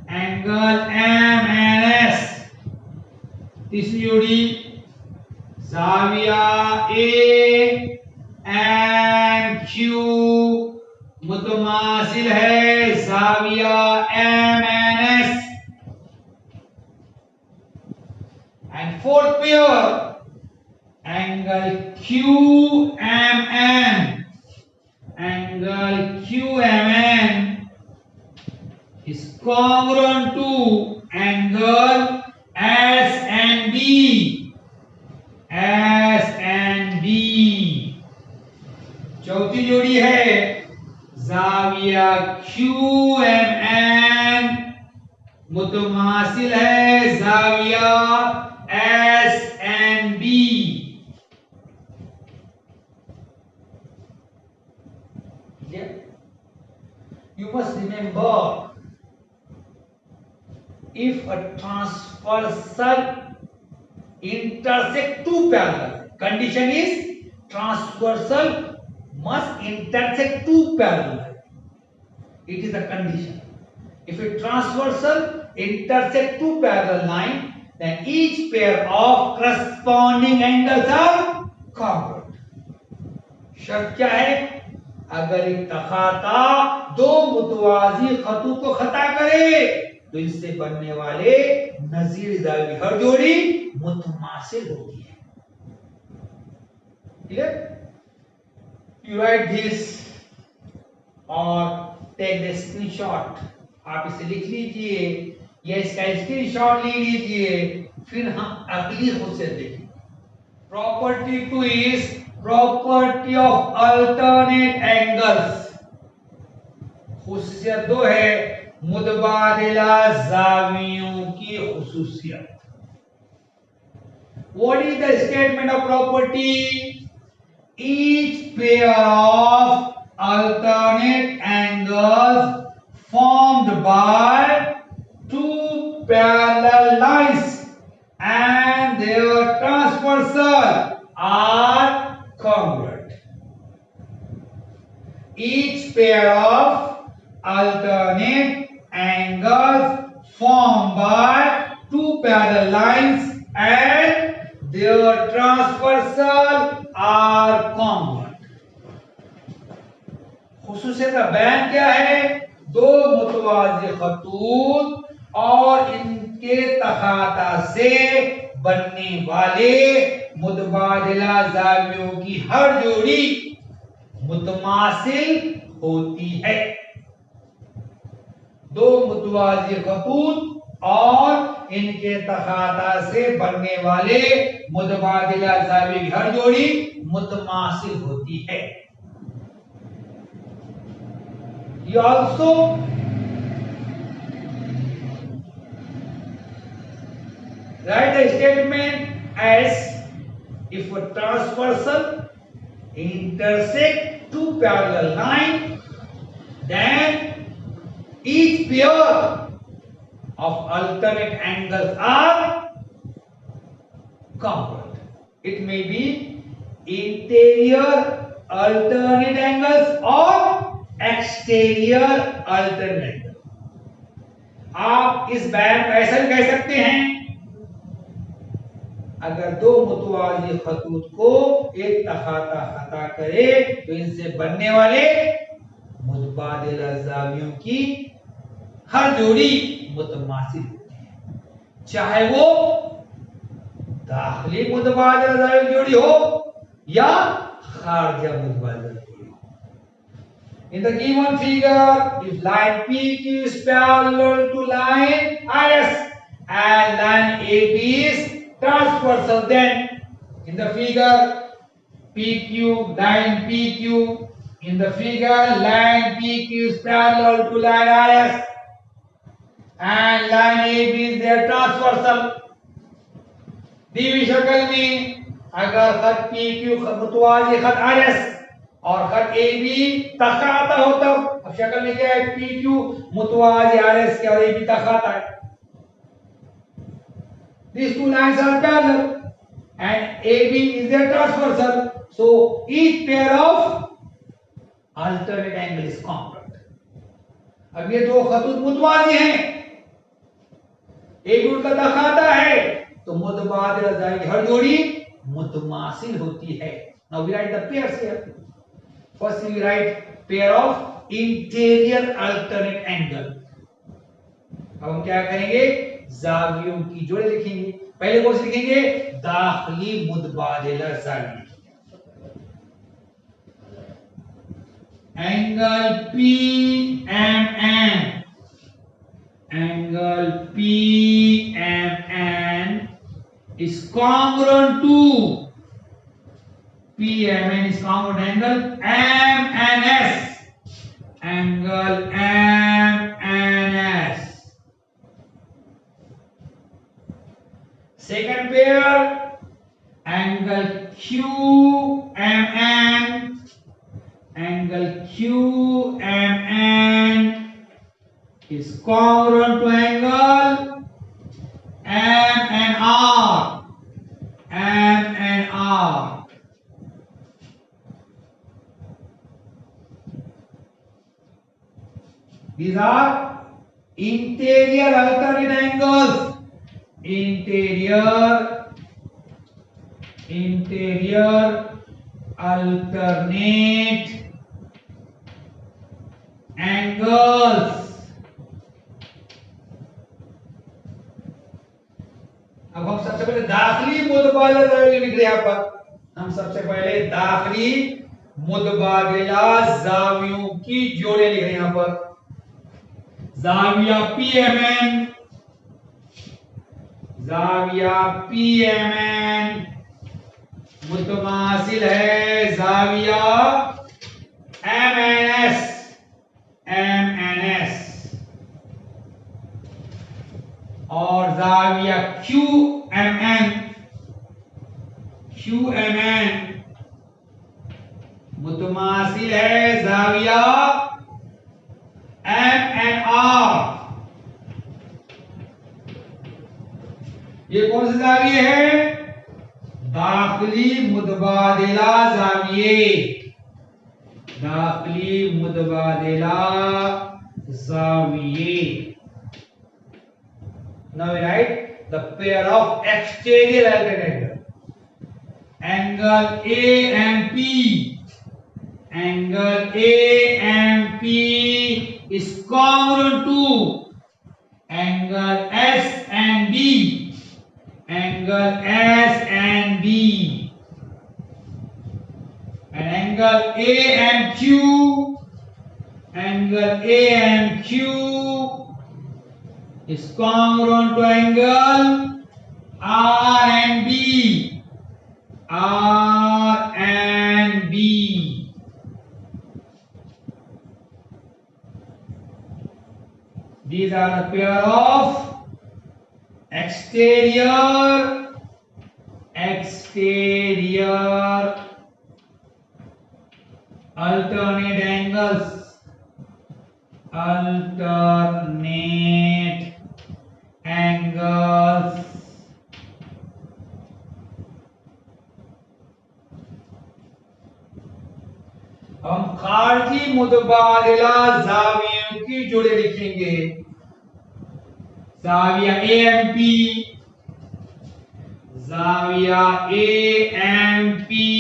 S1: angle M and S. तीसरी जोड़ी जाविया A and Q मुतमासिल है जाविया M and S. And fourth pair angle QMN, angle QMN is congruent to angle SNB, SNB. चौथी जोड़ी है जाविया QMN मुतमासिल है जाविया SNB. You must remember, if a transversal intersect two parallel, condition is transversal must intersect two parallel. It is a condition. If a transversal intersect two parallel line, then each pair of corresponding angles are congruent. शर्त क्या है, अगर एक तखाता दो मुतवाजी खतों को खता करे तो इससे बनने वाले नजीर दावी हर जोड़ी मुतमासिल होती है। क्लियर? यू राइट दिस और टेक द स्क्रीनशॉट। आप इसे लिख लीजिए या इसका स्क्रीनशॉट ले लीजिए, फिर हम अगली खुशियत देखेंगे। Property 2 is property of alternate angles. खुशियत 2 है मुतबादिला जावियों की खुसूसियत। What is the statement of property? Each pair of alternate angles formed by two parallel lines and their transversal are congruent. Each pair of alternate angles formed by two parallel lines and their transversal are congruent. खुसूसियत का बयान क्या है? दो मुतवाज़ी खतूत और इनके तखाता से बनने वाले मुतबादिला जावियों की हर जोड़ी मुतमासिल होती है। दो मुतवाज़ी खतूत और इनके तखाता से बनने वाले मुतबादिला ज़ावी की हर जोड़ी मुतमासिल होती है। You also write the statement as if a transversal intersect two parallel lines, then each pair of alternate angles are congruent. It may be interior alternate angles or exterior alternate angles. आप इस बयान को ऐसा भी कह सकते हैं, अगर दो मुतवाज़ी खतूत को एक तखाता खता करे तो इनसे बनने वाले मुतबादिला ज़ावियों की हर जोड़ी मुतमासिल होती है, चाहे वो दाखिली मुतबादिला ज़ावी जोड़ी हो या खारजा मुतबादिला जोड़ी हो। In the given figure, if line PQ is parallel to line IS and line AB is transversal, then in the figure PQ, line PQ, in the figure line PQ is parallel to line IS and line AB is their transversal. दी हुई शक्ल में अगर खत PQ मुतवाज़ी खत IS और खत AB तखाता हो, तब अब शक्ल में क्या है, PQ मुतवाज़ी IS के और AB तखाता है। These two lines are parallel and AB is their transversal, so each pair of alternate angle is congruent. अब ये दो खतूत मुतवाज़ी हैं, एक उनका तखाता है, तो मुतबादिला ज़ावी की हर जोड़ी मुतमासिल होती है। Now we write the pairs here. First we write pair of interior alternate angle. अब हम क्या करेंगे, ज़ावियों की जोड़ी लिखेंगे। पहले कौन सी लिखेंगे, दाखिली मुतबादिला ज़ावी। Angle PMN, angle PMN is congruent to PMN is congruent angle MNS, angle MNS. Second pair, angle QMN, angle QMN is congruent to angle MNR, MNR. These are interior alternate angles, interior alternate angles. अब हम सबसे पहले दाखिली मुतबादिला Xavi लिख रहे हैं। यहाँ पर हम सबसे पहले दाखिली मुतबादिला ज़ावियों की जोड़े लिख रहे हैं। यहाँ पर ज़ाविया PMN मुतमासिल है ज़ाविया MNS और ज़ाविया QMN मुतमासिल है ज़ाविया MNR। ये कौन सी ज़ाविये है, दाखिली मुतबादिला ज़ाविये, दाखिली मुतबादिला ज़ाविये। Now we write the pair of exterior alternate angle AMP. Angle AMP is congruent to angle SNB. Angle SNB and angle AMQ is congruent to angle R and B. R and B. These are the pair of exterior alternate angles. हम खारजी मुतबादिला जावियों की जोड़े लिखेंगे। जाविया AMP, जाविया AMP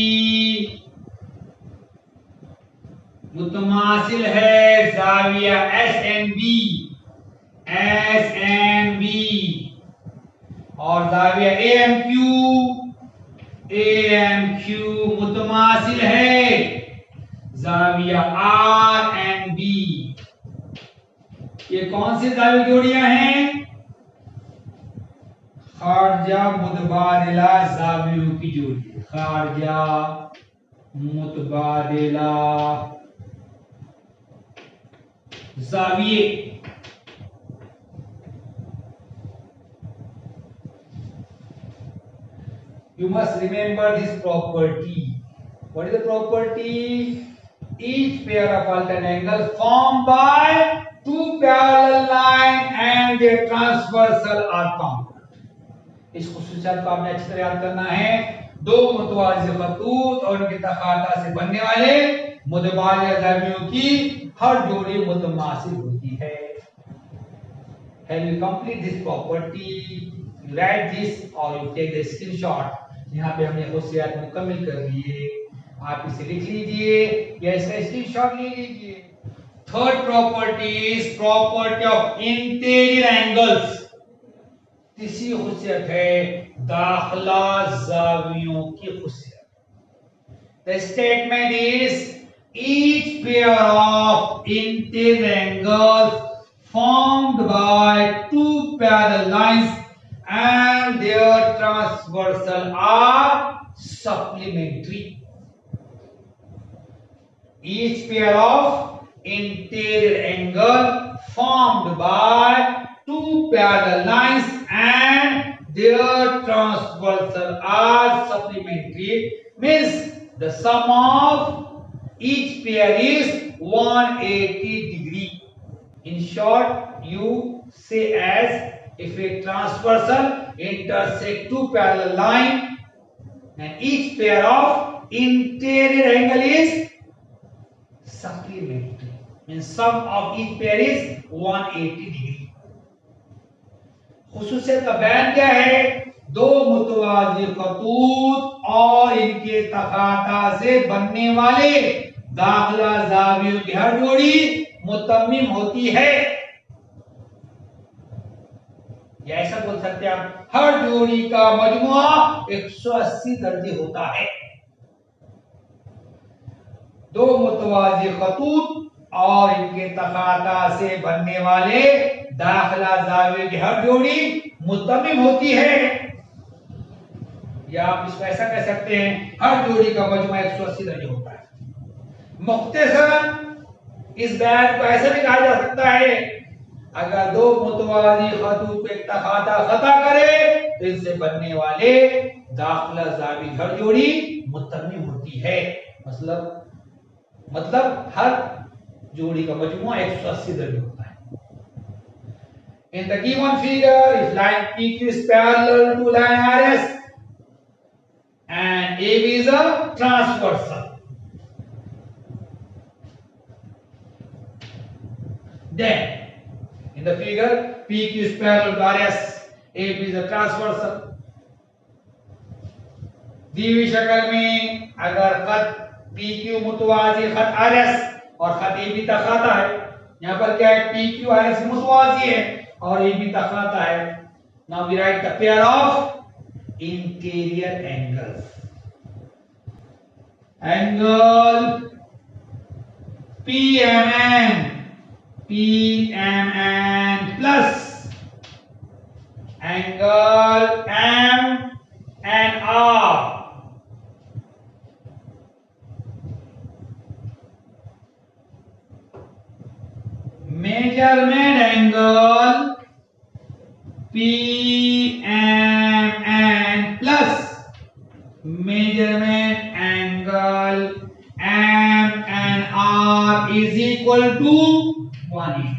S1: मुतमासिल है जाविया SNB, और जाविया एएमक्यू मुतमासिल है जाविया are and B. ये कौन सी जाविया जोड़ियां हैं? खारजा मुतबादिला जावियों की जोड़ी। खारजा मुतबादिला जाविये। You must remember this property. What is the property? Each pair of alternate angles formed by two parallel lines and their transversal are congruent. इस खुसूसियत को आपने अच्छी तरह याद करना है। दो मुतवाज़ी खतूत और उनके तखाता से बनने वाले मुतबादिला जावियों की हर जोड़ी मुतमासिल होती है। Have you complete this property? You write this or you take the screenshot. यहाँ पे हमने खुसूसियत मुकम्मल कर लिए। आप इसे लिख लीजिए या इसका स्क्रीनशॉट ले लीजिए। Third property is property of interior angles. तीसरी खुसूसियत है दाखिला जावियों की खुसूसियत। The statement is each pair of interior angles formed by two parallel lines and their transversal are supplementary. Each pair of interior angle formed by two parallel lines and their transversal are supplementary means the sum of each pair is 180 degree. In short, you say as if a transversal intersect two parallel line and each pair of interior angle is supplementary. Means sum of each pair is 180 degree. खुसूसियत का बयान क्या है? दो मुतवाज़ी खतूत और इनके तखाता से बनने वाले दाखिला जावियों की हर जोड़ी मुतम्मिम होती है। या ऐसा बोल सकते हैं आप, हर जोड़ी का मजमुआ 180 दर्जे होता है। दो मुतवाज़ी खतूत और इनके तखाता से बनने वाले दाखिला जावियों की हर जोड़ी मुतम्मिम होती है। या आप इसको ऐसा कह सकते हैं, हर जोड़ी का मजमुआ 180 दर्जे होता है। मुख्तसरन इस बयान को ऐसे भी कहा जा सकता है, अगर दो मुतवाज़ी खतूत पे तखाता खता करे तो इनसे बनने वाले दाखिला जावी हर जोड़ी मुतम्मिम होती है। मतलब हर जोड़ी का मजमुआ 180 दर्जे होता है। In the given figure, if line PQ is parallel to line RS and AB is a transversal, then in the figure PQ is parallel to RS, AB is a transversal. दी हुई शक्ल में अगर खत PQ मुतवाज़ी खत RS और खत AB तखाता है, यहाँ पर क्या है, PQ RS मुतवाज़ी है और AB तखाता है। Now we write the pair of interior angles. Angle PMN plus angle M and R, measurement angle PMN plus measurement angle MNR is equal to 180।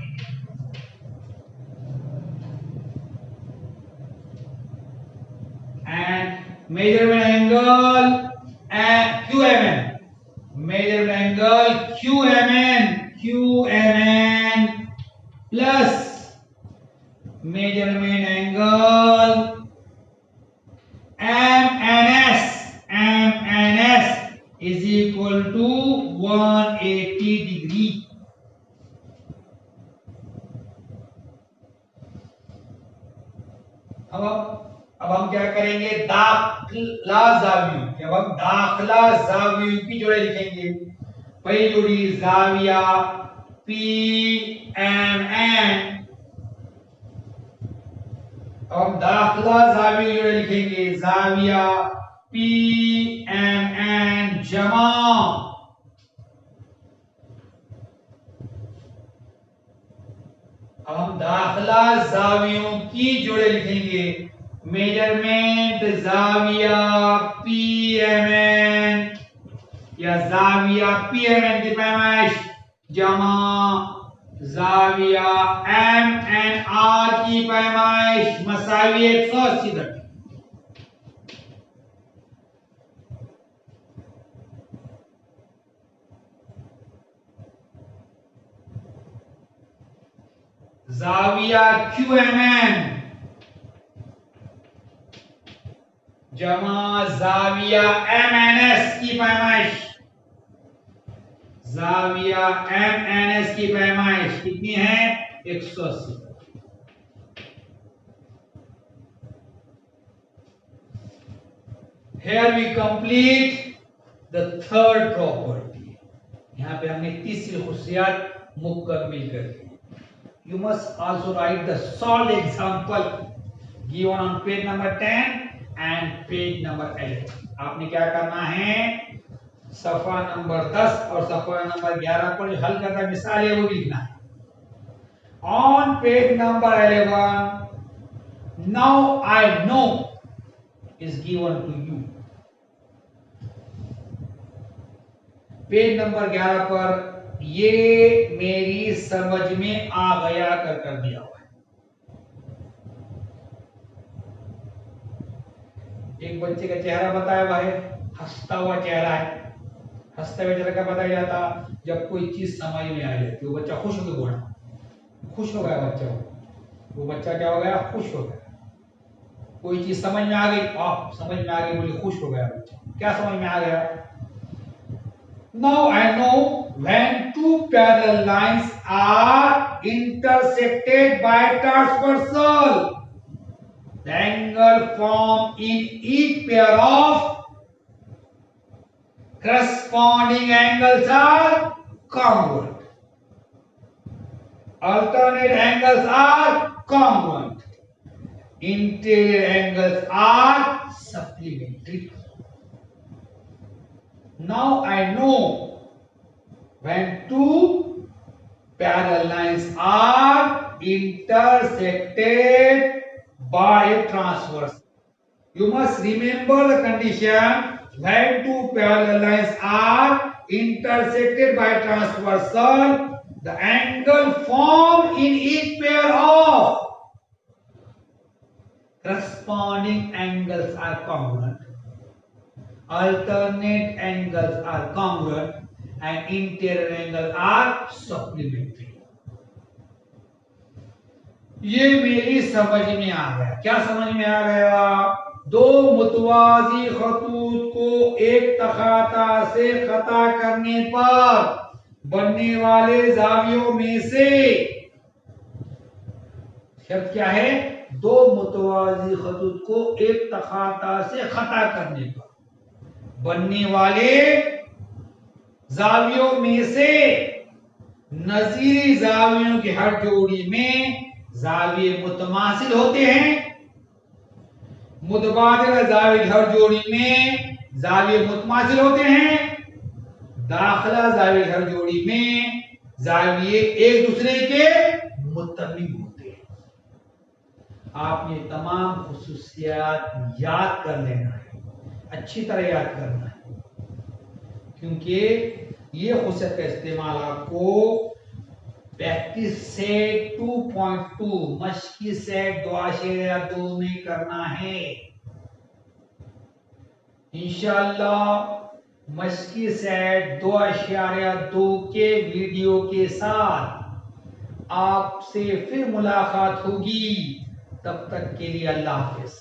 S1: And measurement angle QMN plus measurement angle MNS is equal to 180 degree. अब हम क्या करेंगे, दाखिला जावियों की जोड़े लिखेंगे। पहली जोड़ी जाविया PMN, हम दाखिला जाविया जोड़े लिखेंगे, जाविया PMN जमा अब हम दाखिला जावियों की जोड़े लिखेंगे, मेजरमेंट जाविया PMN या जाविया PMN की पैमाइश जमा जाविया MNR की पैमाइश मसावी 180 तक। जाविया QMN जमा जाविया MNS की पैमाइश, जाविया MNS की पैमाइश कितनी है, 180। Here we complete the third property। यहाँ पे हमने तीसरी खुशियात मुकम्मिल कर दी। You must also write the solved example given on page number 10 and page number 11। आपने क्या करना है, सफा नंबर 10 और सफा नंबर 11 पर जो हल करता है मिसाल है वो भी लिखना है। On page number 11, now I know is given to you। Page number 11 पर ये मेरी समझ में आ गया कर दिया हुआ है। एक बच्चे का चेहरा बताया हुआ है, हंसता हुआ चेहरा है। हंसते हुए चेहरा का बताया जाता जब कोई चीज समझ में आ जाती, वो बच्चा खुश होकर बोला, खुश हो गया बच्चा, वो बच्चा क्या हो गया, खुश हो गया। कोई चीज समझ में आ गई, आप समझ में आ गई बोले खुश हो गया बच्चा। क्या समझ में आ गया, Now I know when two parallel lines are intersected by transversal, the angle formed in each pair of corresponding angles are congruent. Alternate angles are congruent. Interior angles are supplementary. Now I know when two parallel lines are intersected by a transverse. You must remember the condition when two parallel lines are intersected by transversal, the angle formed in each pair of corresponding angles are congruent. Alternate angles are congruent and interior angles are supplementary। ये मेरी समझ में आ गया। क्या समझ में आ गया, दो मुतवाजी खतूत को एक तखाता से खता करने पर बनने वाले जावियों में से, शर्त क्या है, दो मुतवाजी खतूत को एक तखाता से खता करने पर बनने वाले जावियों में से नजीरी जावियों की हर जोड़ी में जाविये मुतमासिल होते हैं मुतबादिल जाविद हर जोड़ी में जाविये मुतमासिल होते हैं। दाखिला जाविद हर जोड़ी में जाविये एक दूसरे के मुत्तमिम होते हैं। आपने तमाम खुसूसियात याद कर लेना है, अच्छी तरह याद करना है, क्योंकि ये खुसूसियत का इस्तेमाल आपको प्रैक्टिस सेट 2.2 मश्की सेट 2.2 में करना है। इंशाअल्लाह मश्की सेट 2.2 के वीडियो के साथ आपसे फिर मुलाकात होगी। तब तक के लिए अल्लाह हाफिज।